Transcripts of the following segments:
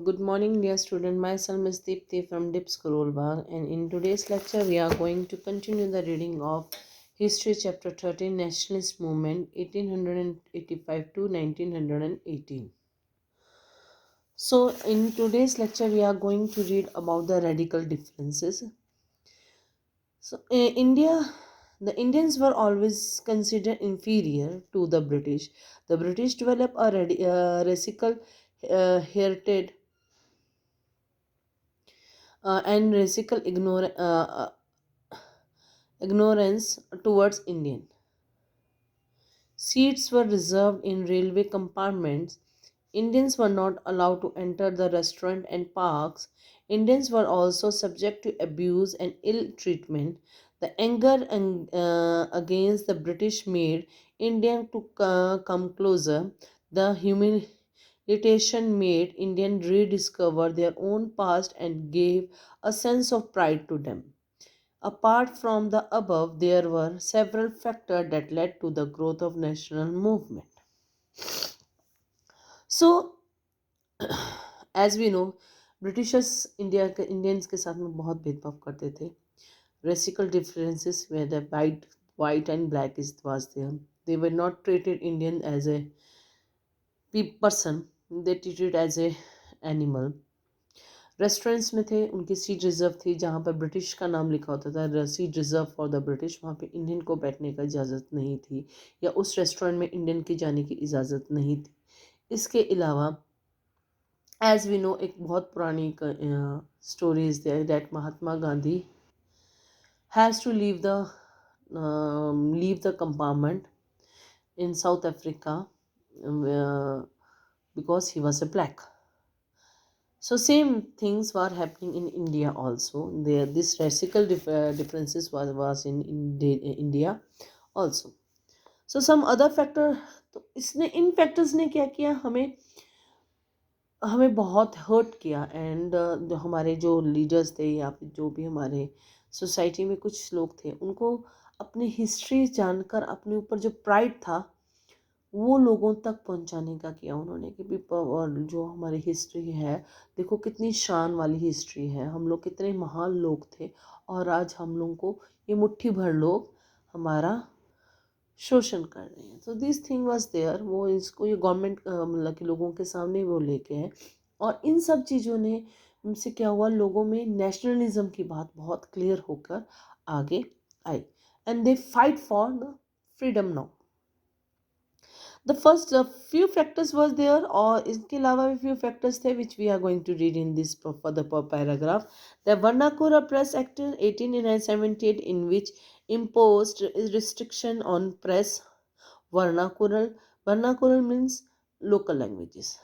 Good morning, dear student. Myself is Deepthi from Dips Karolbag, and in today's lecture, we are going to continue the reading of History, Chapter 13, Nationalist Movement, 1885 to 1918. So, in today's lecture, we are going to read about the radical differences. So, in India, the Indians were always considered inferior to the British. The British developed a radical heritage and racial ignorance towards Indian. Seats were reserved in railway compartments. Indians were not allowed to enter the restaurant and parks. Indians were also subject to abuse and ill treatment. The anger against the British made Indian to come closer. The humiliation made Indian rediscover their own past and gave a sense of pride to them. Apart from the above, there were several factors that led to the growth of national movement. So, as we know, Britishers Indians के साथ में बहुत भेदभाव करते थे. Racial differences where the white and black was there. They were not treated Indian as a person. They treated as a animal. Restaurants में थे, उनकी सीट रिजर्व थी. जहाँ पर ब्रिटिश का नाम लिखा होता था seat reserve for the British, वहाँ पे इंडियन को बैठने का इजाज़त नहीं थी, या उस रेस्टोरेंट में इंडियन के जाने की इजाज़त नहीं थी. इसके अलावा एज वी नो, एक बहुत पुरानी story is there that Mahatma Gandhi has to leave the compartment in South Africa because he was a black. So same things were happening in India also. There, this racial differences was in India also. So some other factor, तो इसने इन factors ने क्या किया, हमें बहुत hurt किया. And जो हमारे जो लीडर्स थे या फिर जो भी हमारे सोसाइटी में कुछ लोग थे, उनको अपनी हिस्ट्री जानकर अपने ऊपर जो प्राइड था वो लोगों तक पहुंचाने का किया उन्होंने, कि भी और जो हमारी हिस्ट्री है, देखो कितनी शान वाली हिस्ट्री है, हम लोग कितने महान लोग थे, और आज हम लोगों को ये मुट्ठी भर लोग हमारा शोषण कर रहे हैं. तो दिस थिंग वाज देयर. वो इसको ये गवर्नमेंट मतलब कि लोगों के सामने वो लेके है. और इन सब चीज़ों ने उनसे क्या हुआ, लोगों में नेशनलिज्म की बात बहुत क्लियर होकर आगे आई. And they fight for the freedom now. The first few factors was there, और इसके अलावा भी few factors थे which we are going to read in this further paragraph. The Vernacular Press Act 1878, in which imposed restriction on press. Vernacular means local languages.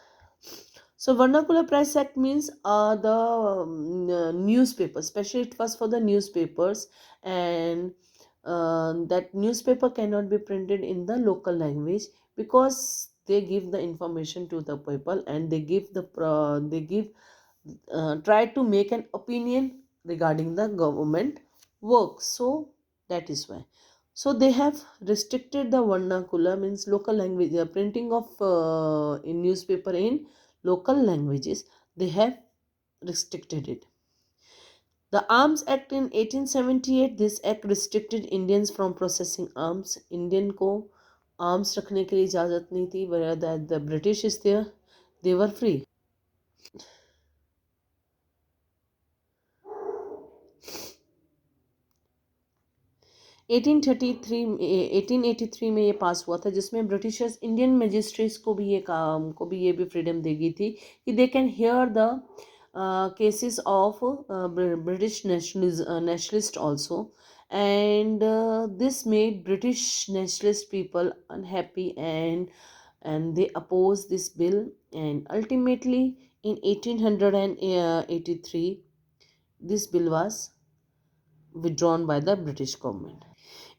So Vernacular Press Act means the newspaper, especially it was for the newspapers, and that newspaper cannot be printed in the local language because they give the information to the people, and they try to make an opinion regarding the government work. So that is why. So they have restricted the vernacular, means local language, printing of in newspaper in local languages. They have restricted it. The Arms Act in 1878, this act restricted Indians from processing arms. Indian को arms रखने के लिए इजाज़त नहीं थी. Whereas the British is there, they were free. 1883 में ये पास हुआ था, जिसमें ब्रिटिशर्स इंडियन मजिस्ट्रेट्स को भी ये भी फ्रीडम दे गई थी कि they can hear the cases of British nationalist also. And this made British nationalist people unhappy, and they opposed this bill. And ultimately in 1883 this bill was withdrawn by the British government.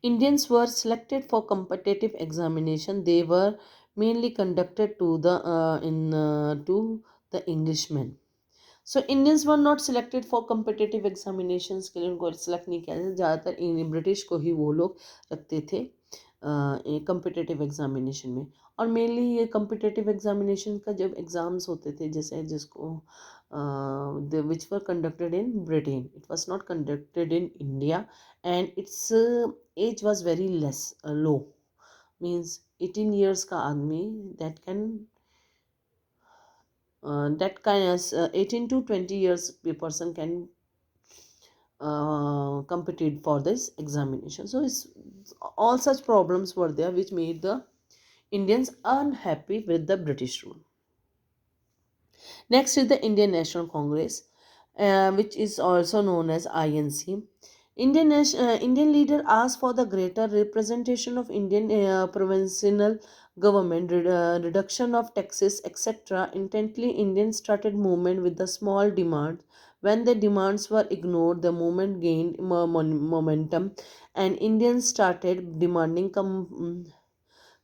Indians were selected for competitive examination. They were mainly conducted to the Englishmen. So Indians were not selected for competitive examinations. के लिए उनको select नहीं किया जाता. ज़्यादातर British को ही वो लोग रखते थे competitive examination में. और मेनली ये कम्पिटिटिव एग्जामिनेशन का जब एग्ज़ाम्स होते थे, जैसे जिसको which were conducted in Britain, it was not conducted in India, and its age was very less, low, means 18 years का आदमी that can 18 to 20 years a person can competed for this examination. So it's all such problems were there which made the Indians unhappy with the British rule. Next is the Indian National Congress, which is also known as INC. Indian leader asked for the greater representation of Indian provincial government, reduction of taxes, etc. Intently, Indians started movement with the small demands. When the demands were ignored, the movement gained momentum, and Indians started demanding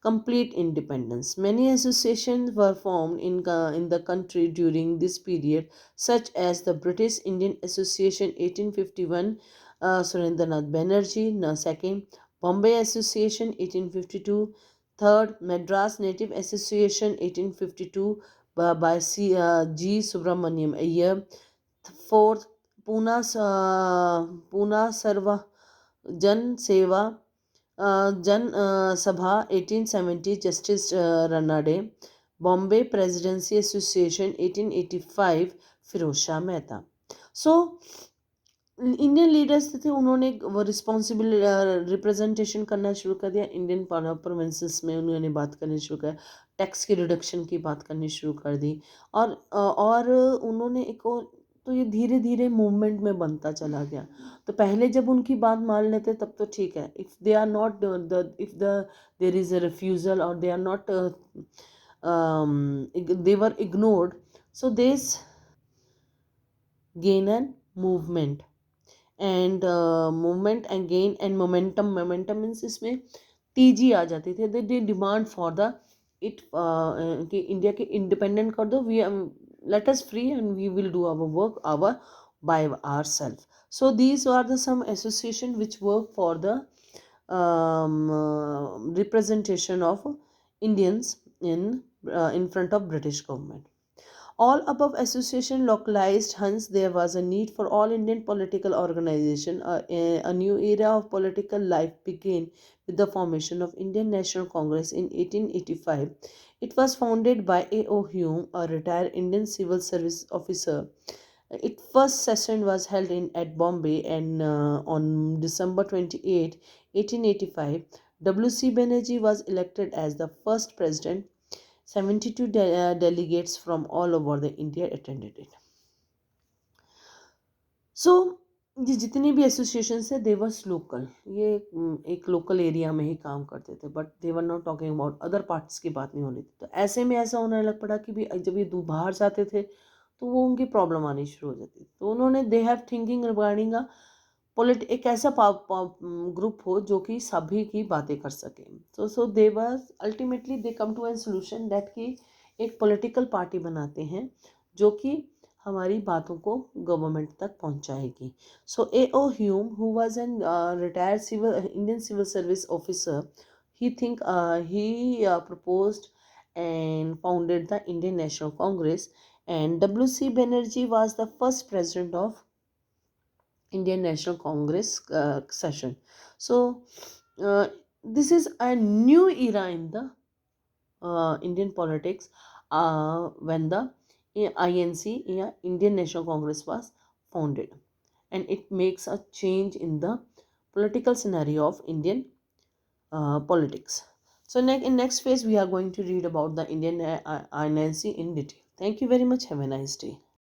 complete independence. Many associations were formed in the country during this period, such as the British Indian Association 1851, Surendranath Banerjee, second, Bombay Association 1852, third, Madras Native Association 1852 by G. Subramaniam Iyer, fourth, Pune Sarva Jan Seva Jan Sabha 1870, Justice Ranade, Bombay Presidency Association 1885, Firoz Shah Mehta. So Indian leaders थे, उन्होंने वो responsible representation करना शुरू कर दिया Indian provinces में, उन्होंने बात करनी शुरू कर, टैक्स की रिडक्शन की बात करनी शुरू कर दी, और उन्होंने एक और, तो ये धीरे धीरे मूवमेंट में बनता चला गया. तो पहले जब उनकी बात मान लेते तब तो ठीक है, if they are not if there is a refusal और they are not they were ignored, so this gain and movement and gain and momentum means इसमें तेजी आ जाती थी. They demand for the it कि इंडिया के independent कर दो, we let us free and we will do our work by ourselves. So these are the some association which work for the representation of Indians in front of British government. All above association localized, hence there was a need for all Indian political organization. A new era of political life began with the formation of Indian National Congress in 1885. It was founded by A.O. Hume, a retired Indian civil service officer. Its first session was held at Bombay and on December 28, 1885. W.C. Banerjee was elected as the first president. 72 delegates from all over the India attended it. So ये जितने भी association है they was local, ये एक local area में ही काम करते थे, but they were not talking about other parts की बात नहीं हो रही थी. तो ऐसे में ऐसा होने लग पड़ा कि भी जब ये बाहर जाते थे तो वो उनकी प्रॉब्लम आनी शुरू हो जाती. तो उन्होंने दे हैव थिंकिंग रिगार्डिंग एक ऐसा ग्रुप हो जो कि सभी की बातें कर सके. So they was ultimately they come to an solution that कि एक पॉलिटिकल पार्टी बनाते हैं जो कि हमारी बातों को गवर्नमेंट तक पहुंचाएगी. सो A.O. Hume, who was an retired Indian civil service officer, he proposed and founded the Indian National Congress, and W.C. Banerjee was the first president of Indian National Congress session. So this is a new era in the Indian politics when the INC, Indian National Congress, was founded, and it makes a change in the political scenario of Indian politics. So in next phase we are going to read about the Indian INC in detail. Thank you very much. Have a nice day.